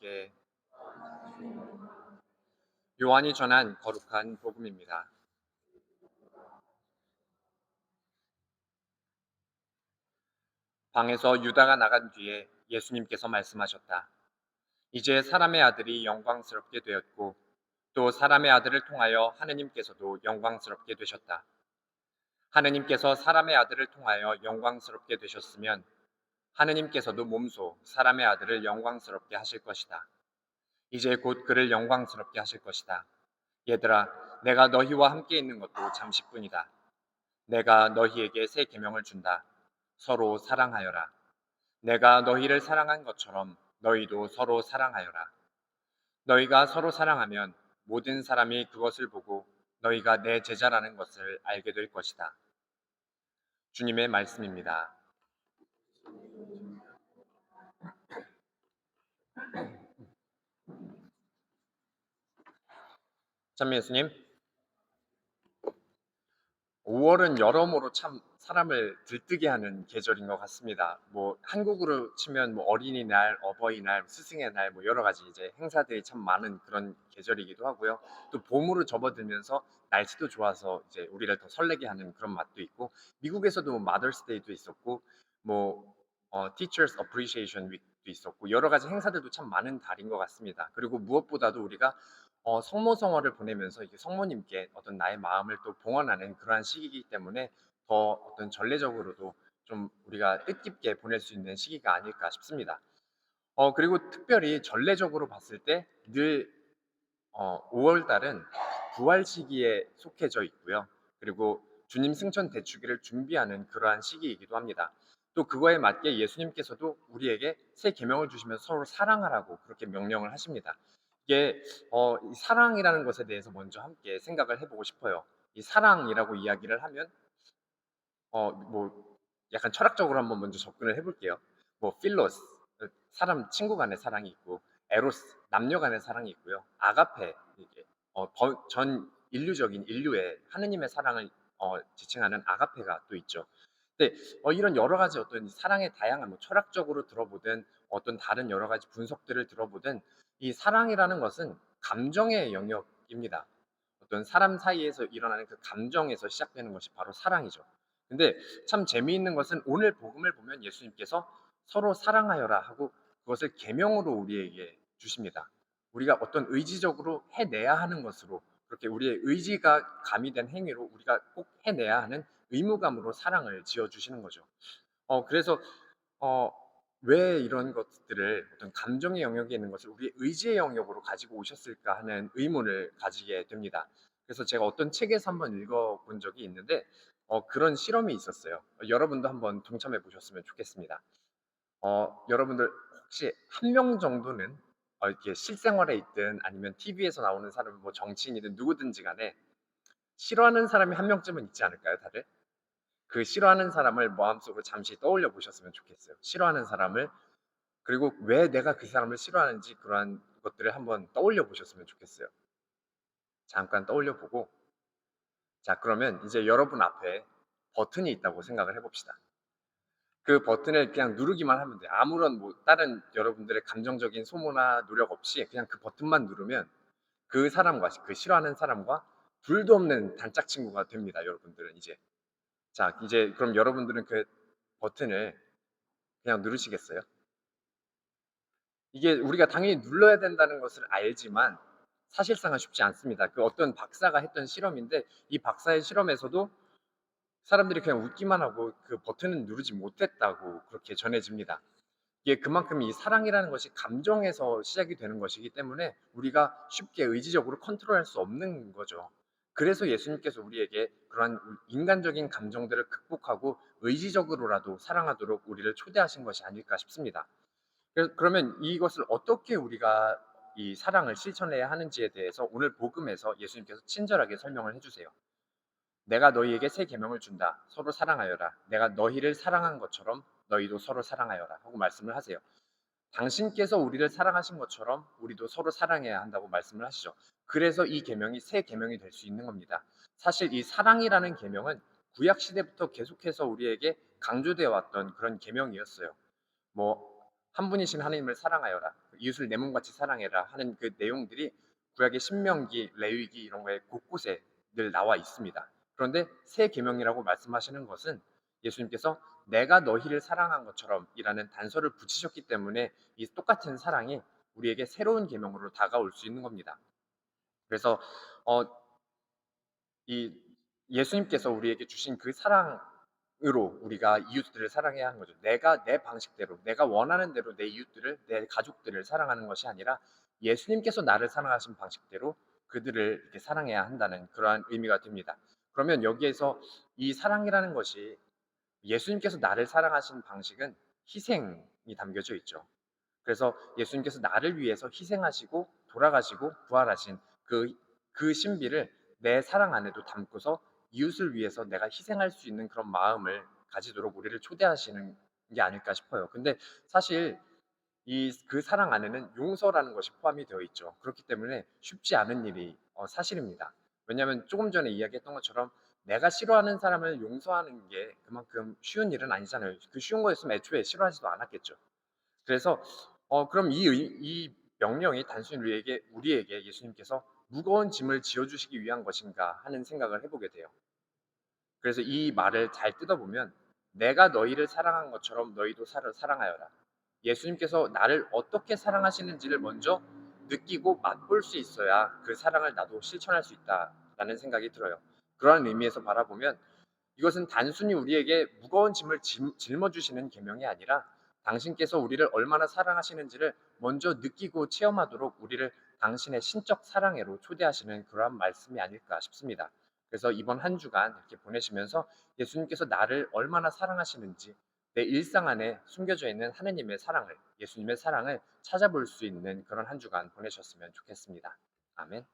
함께 요한이 전한 거룩한 복음입니다. 방에서 유다가 나간 뒤에 예수님께서 말씀하셨다. 이제 사람의 아들이 영광스럽게 되었고 또 사람의 아들을 통하여 하느님께서도 영광스럽게 되셨다. 하느님께서 사람의 아들을 통하여 영광스럽게 되셨으면 하느님께서도 몸소 사람의 아들을 영광스럽게 하실 것이다. 이제 곧 그를 영광스럽게 하실 것이다. 얘들아, 내가 너희와 함께 있는 것도 잠시뿐이다. 내가 너희에게 새 계명을 준다. 서로 사랑하여라. 내가 너희를 사랑한 것처럼 너희도 서로 사랑하여라. 너희가 서로 사랑하면 모든 사람이 그것을 보고 너희가 내 제자라는 것을 알게 될 것이다. 주님의 말씀입니다. 참 예수님, 5월은 여러모로 참 사람을 들뜨게 하는 계절인 것 같습니다. 뭐 한국으로 치면 뭐 어린이날, 어버이날, 스승의 날, 뭐 여러 가지 이제 행사들이 참 많은 그런 계절이기도 하고요. 또 봄으로 접어들면서 날씨도 좋아서 이제 우리를 더 설레게 하는 그런 맛도 있고, 미국에서도 마더스데이도 있었고, 뭐 Teachers Appreciation Week도 있었고 여러 가지 행사들도 참 많은 달인 것 같습니다. 그리고 무엇보다도 우리가 성모성화를 보내면서 이게 성모님께 어떤 나의 마음을 또 봉헌하는 그러한 시기이기 때문에 더 어떤 전례적으로도 좀 우리가 뜻깊게 보낼 수 있는 시기가 아닐까 싶습니다. 그리고 특별히 전례적으로 봤을 때 늘 5월 달은 부활 시기에 속해져 있고요. 그리고 주님 승천 대축일을 준비하는 그러한 시기이기도 합니다. 또 그거에 맞게 예수님께서도 우리에게 새 계명을 주시면서 서로 사랑하라고 그렇게 명령을 하십니다. 이게 이 사랑이라는 것에 대해서 먼저 함께 생각을 해보고 싶어요. 이 사랑이라고 이야기를 하면 뭐 약간 철학적으로 한번 먼저 접근을 해볼게요. 뭐 필로스, 사람 친구 간의 사랑이 있고, 에로스, 남녀 간의 사랑이 있고요. 아가페, 이게 전 인류적인 인류의 하느님의 사랑을 지칭하는 아가페가 또 있죠. 근데 이런 여러 가지 어떤 사랑의 다양한 뭐 철학적으로 들어보든 어떤 다른 여러 가지 분석들을 들어보든 이 사랑이라는 것은 감정의 영역입니다. 어떤 사람 사이에서 일어나는 그 감정에서 시작되는 것이 바로 사랑이죠. 근데 참 재미있는 것은 오늘 복음을 보면 예수님께서 서로 사랑하여라 하고 그것을 계명으로 우리에게 주십니다. 우리가 어떤 의지적으로 해내야 하는 것으로 그렇게 우리의 의지가 가미된 행위로 우리가 꼭 해내야 하는 의무감으로 사랑을 지어주시는 거죠. 그래서 어, 왜 이런 것들을 어떤 감정의 영역에 있는 것을 우리의 의지의 영역으로 가지고 오셨을까 하는 의문을 가지게 됩니다. 그래서 제가 어떤 책에서 한번 읽어본 적이 있는데 그런 실험이 있었어요. 여러분도 한번 동참해 보셨으면 좋겠습니다. 여러분들 혹시 한 명 정도는 이렇게 실생활에 있든 아니면 TV에서 나오는 사람, 뭐 정치인이든 누구든지 간에 싫어하는 사람이 한 명쯤은 있지 않을까요, 다들? 그 싫어하는 사람을 마음속으로 잠시 떠올려 보셨으면 좋겠어요. 싫어하는 사람을 그리고 왜 내가 그 사람을 싫어하는지 그러한 것들을 한번 떠올려 보셨으면 좋겠어요. 잠깐 떠올려 보고 자 그러면 이제 여러분 앞에 버튼이 있다고 생각을 해봅시다. 그 버튼을 그냥 누르기만 하면 돼요. 아무런 뭐 다른 여러분들의 감정적인 소모나 노력 없이 그냥 그 버튼만 누르면 그 사람과 그 싫어하는 사람과 둘도 없는 단짝 친구가 됩니다. 여러분들은 이제 자 이제 그럼 여러분들은 그 버튼을 그냥 누르시겠어요? 이게 우리가 당연히 눌러야 된다는 것을 알지만 사실상은 쉽지 않습니다. 그 어떤 박사가 했던 실험인데 이 박사의 실험에서도 사람들이 그냥 웃기만 하고 그 버튼을 누르지 못했다고 그렇게 전해집니다. 이게 그만큼 이 사랑이라는 것이 감정에서 시작이 되는 것이기 때문에 우리가 쉽게 의지적으로 컨트롤할 수 없는 거죠. 그래서 예수님께서 우리에게 그러한 인간적인 감정들을 극복하고 의지적으로라도 사랑하도록 우리를 초대하신 것이 아닐까 싶습니다. 그러면 이것을 어떻게 우리가 이 사랑을 실천해야 하는지에 대해서 오늘 복음에서 예수님께서 친절하게 설명을 해주세요. 내가 너희에게 새 계명을 준다. 서로 사랑하여라. 내가 너희를 사랑한 것처럼 너희도 서로 사랑하여라. 하고 말씀을 하세요. 당신께서 우리를 사랑하신 것처럼 우리도 서로 사랑해야 한다고 말씀을 하시죠. 그래서 이 계명이 새 계명이 될 수 있는 겁니다. 사실 이 사랑이라는 계명은 구약 시대부터 계속해서 우리에게 강조되어 왔던 그런 계명이었어요. 뭐 한 분이신 하나님을 사랑하여라, 이웃을 내 몸같이 사랑해라 하는 그 내용들이 구약의 신명기, 레위기 이런 거에 곳곳에 늘 나와 있습니다. 그런데 새 계명이라고 말씀하시는 것은 예수님께서 내가 너희를 사랑한 것처럼이라는 단서를 붙이셨기 때문에 이 똑같은 사랑이 우리에게 새로운 계명으로 다가올 수 있는 겁니다. 그래서 어, 이 예수님께서 우리에게 주신 그 사랑으로 우리가 이웃들을 사랑해야 하는 거죠. 내가 내 방식대로, 내가 원하는 대로 내 이웃들을, 내 가족들을 사랑하는 것이 아니라 예수님께서 나를 사랑하신 방식대로 그들을 이렇게 사랑해야 한다는 그러한 의미가 됩니다. 그러면 여기에서 이 사랑이라는 것이 예수님께서 나를 사랑하신 방식은 희생이 담겨져 있죠. 그래서 예수님께서 나를 위해서 희생하시고 돌아가시고 부활하신 그 신비를 내 사랑 안에도 담고서 이웃을 위해서 내가 희생할 수 있는 그런 마음을 가지도록 우리를 초대하시는 게 아닐까 싶어요. 근데 사실 그 사랑 안에는 용서라는 것이 포함이 되어 있죠. 그렇기 때문에 쉽지 않은 일이 사실입니다. 왜냐하면 조금 전에 이야기했던 것처럼 내가 싫어하는 사람을 용서하는 게 그만큼 쉬운 일은 아니잖아요. 그 쉬운 거였으면 애초에 싫어하지도 않았겠죠. 그래서 그럼 이 명령이 단순히 우리에게 예수님께서 무거운 짐을 지어주시기 위한 것인가 하는 생각을 해보게 돼요. 그래서 이 말을 잘 뜯어보면 내가 너희를 사랑한 것처럼 너희도 사랑하여라. 예수님께서 나를 어떻게 사랑하시는지를 먼저 느끼고 맛볼 수 있어야 그 사랑을 나도 실천할 수 있다라는 생각이 들어요. 그러한 의미에서 바라보면 이것은 단순히 우리에게 무거운 짐을 짊어주시는 계명이 아니라 당신께서 우리를 얼마나 사랑하시는지를 먼저 느끼고 체험하도록 우리를 당신의 신적 사랑애로 초대하시는 그러한 말씀이 아닐까 싶습니다. 그래서 이번 한 주간 이렇게 보내시면서 예수님께서 나를 얼마나 사랑하시는지 내 일상 안에 숨겨져 있는 하느님의 사랑을, 예수님의 사랑을 찾아볼 수 있는 그런 한 주간 보내셨으면 좋겠습니다. 아멘.